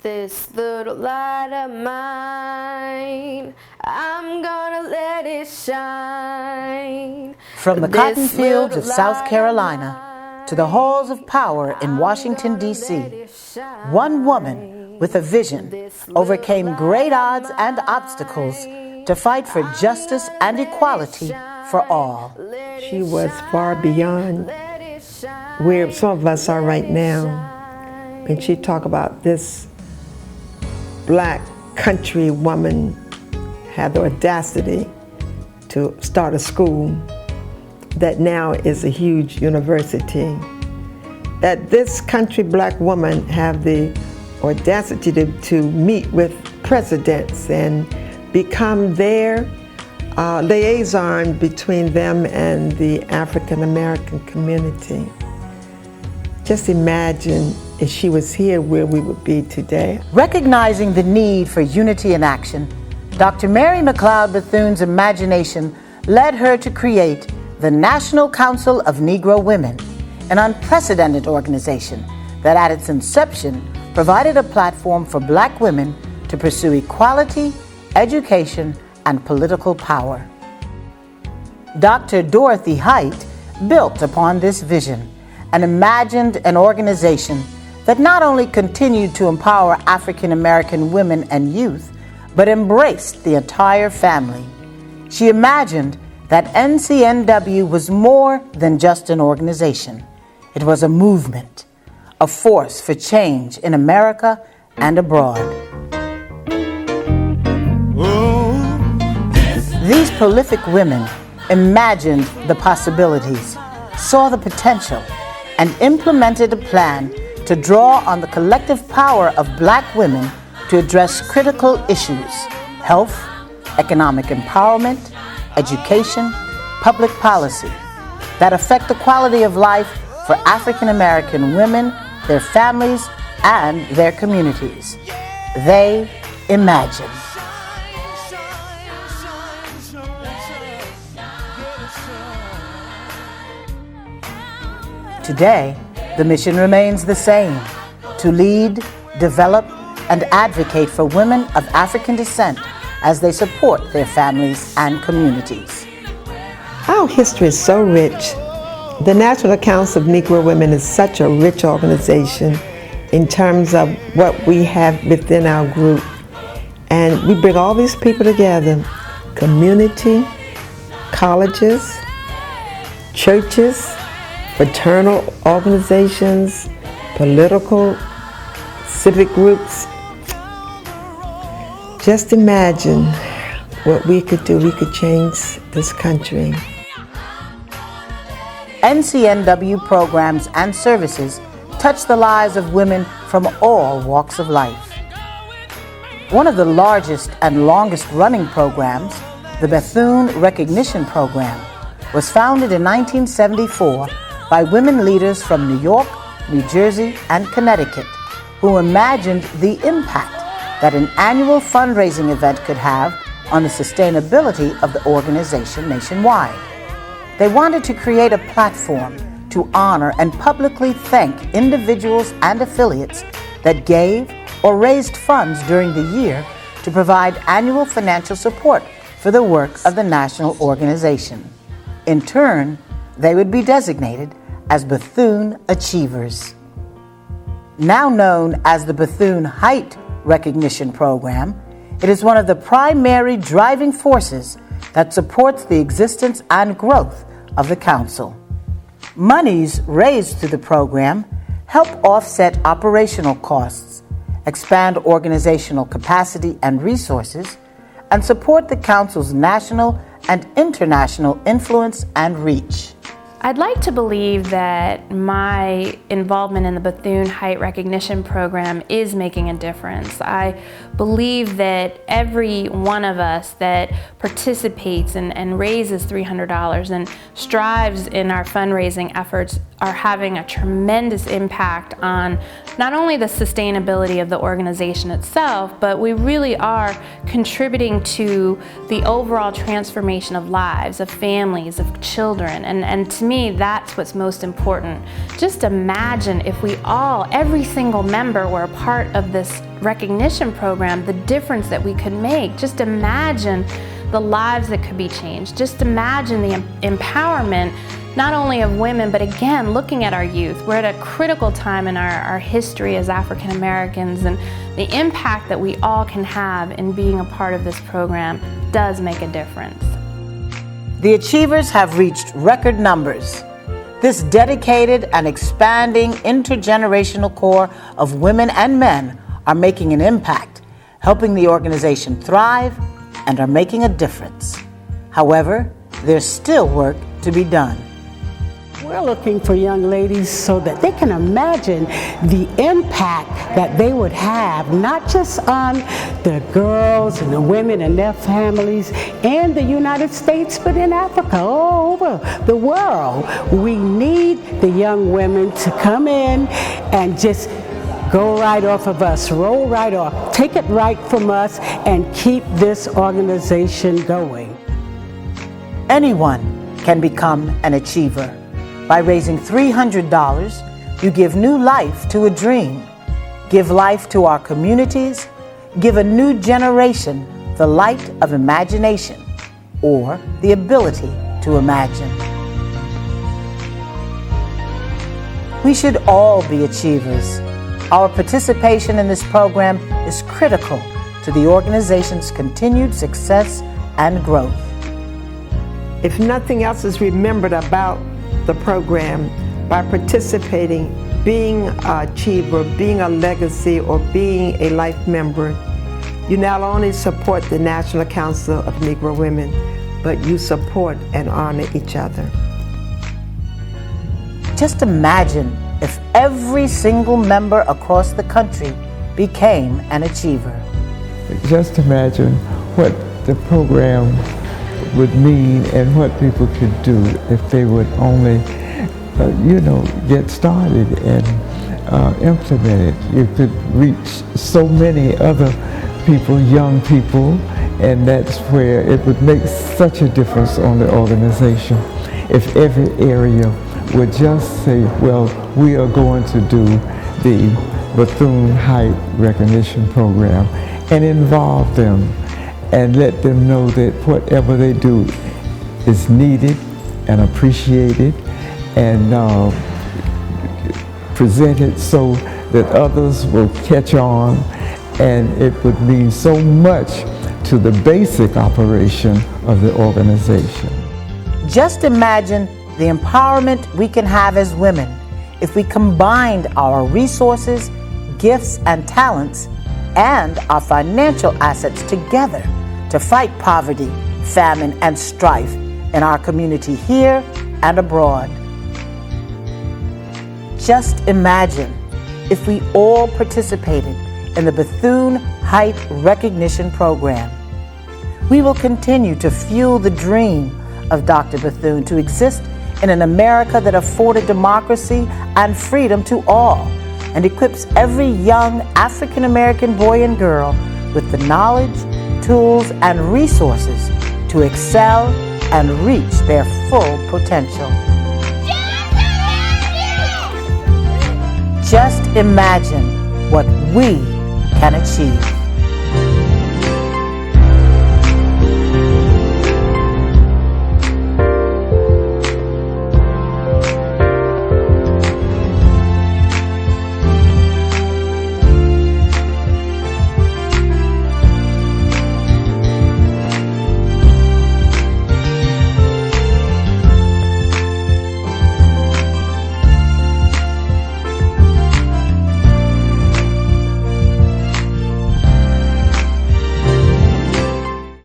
This little light of mine, I'm gonna let it shine. From the cotton fields of South Carolina to the halls of power in Washington, D.C., one woman with a vision overcame great odds and obstacles to fight for justice and equality for all. She was far beyond where some of us are right now. When she talked about this black country woman had the audacity to start a school that now is a huge university. That this country black woman have the audacity to meet with presidents and become their liaison between them and the African American community. Just imagine if she was here, where we would be today. Recognizing the need for unity in action, Dr. Mary McLeod Bethune's imagination led her to create the National Council of Negro Women, an unprecedented organization that at its inception provided a platform for black women to pursue equality, education, and political power. Dr. Dorothy Height built upon this vision and imagined an organization that not only continued to empower African American women and youth, but embraced the entire family. She imagined that NCNW was more than just an organization. It was a movement, a force for change in America and abroad. These prolific women imagined the possibilities, saw the potential, and implemented a plan to draw on the collective power of black women to address critical issues: health, economic empowerment, education, public policy that affect the quality of life for African American women, their families, and their communities. They imagined. Today, the mission remains the same: to lead, develop, and advocate for women of African descent as they support their families and communities. Our history is so rich. The National Council of Negro Women is such a rich organization in terms of what we have within our group. And we bring all these people together: community, colleges, churches, fraternal organizations, political, civic groups. Just imagine what we could do. We could change this country. NCNW programs and services touch the lives of women from all walks of life. One of the largest and longest running programs, the Bethune Recognition Program, was founded in 1974 by women leaders from New York, New Jersey, and Connecticut, who imagined the impact that an annual fundraising event could have on the sustainability of the organization nationwide. They wanted to create a platform to honor and publicly thank individuals and affiliates that gave or raised funds during the year to provide annual financial support for the work of the national organization. In turn, they would be designated as Bethune Achievers. Now known as the Bethune-Height Recognition Program, it is one of the primary driving forces that supports the existence and growth of the Council. Monies raised through the program help offset operational costs, expand organizational capacity and resources, and support the Council's national and international influence and reach. I'd like to believe that my involvement in the Bethune-Height Recognition Program is making a difference. I believe that every one of us that participates and raises $300 and strives in our fundraising efforts are having a tremendous impact on not only the sustainability of the organization itself, but we really are contributing to the overall transformation of lives, of families, of children, and to me, that's what's most important. Just imagine if we all, every single member, were a part of this recognition program, the difference that we could make. Just imagine the lives that could be changed. Just imagine the empowerment not only of women, but again, looking at our youth. We're at a critical time in our history as African Americans, and the impact that we all can have in being a part of this program does make a difference. The Achievers have reached record numbers. This dedicated and expanding intergenerational core of women and men are making an impact, helping the organization thrive, and are making a difference. However, there's still work to be done. We're looking for young ladies so that they can imagine the impact that they would have, not just on the girls and the women and their families in the United States, but in Africa, all over the world. We need the young women to come in and just go right off of us, roll right off, take it right from us, and keep this organization going. Anyone can become an achiever. By raising $300, you give new life to a dream, give life to our communities, give a new generation the light of imagination, or the ability to imagine. We should all be achievers. Our participation in this program is critical to the organization's continued success and growth. If nothing else is remembered about the program, by participating, being an achiever, being a legacy, or being a life member, you not only support the National Council of Negro Women, but you support and honor each other. Just imagine if every single member across the country became an achiever. Just imagine what the program would mean and what people could do if they would only, get started and implement it. You could reach so many other people, young people, and that's where it would make such a difference on the organization. If every area would just say, well, we are going to do the Bethune-Height Recognition Program and involve them and let them know that whatever they do is needed and appreciated and presented so that others will catch on, and it would mean so much to the basic operation of the organization. Just imagine the empowerment we can have as women if we combined our resources, gifts, and talents and our financial assets together to fight poverty, famine, and strife in our community here and abroad. Just imagine if we all participated in the Bethune-Height Recognition Program. We will continue to fuel the dream of Dr. Bethune to exist in an America that afforded democracy and freedom to all and equips every young African American boy and girl with the knowledge, tools, and resources to excel and reach their full potential. Just imagine what we can achieve.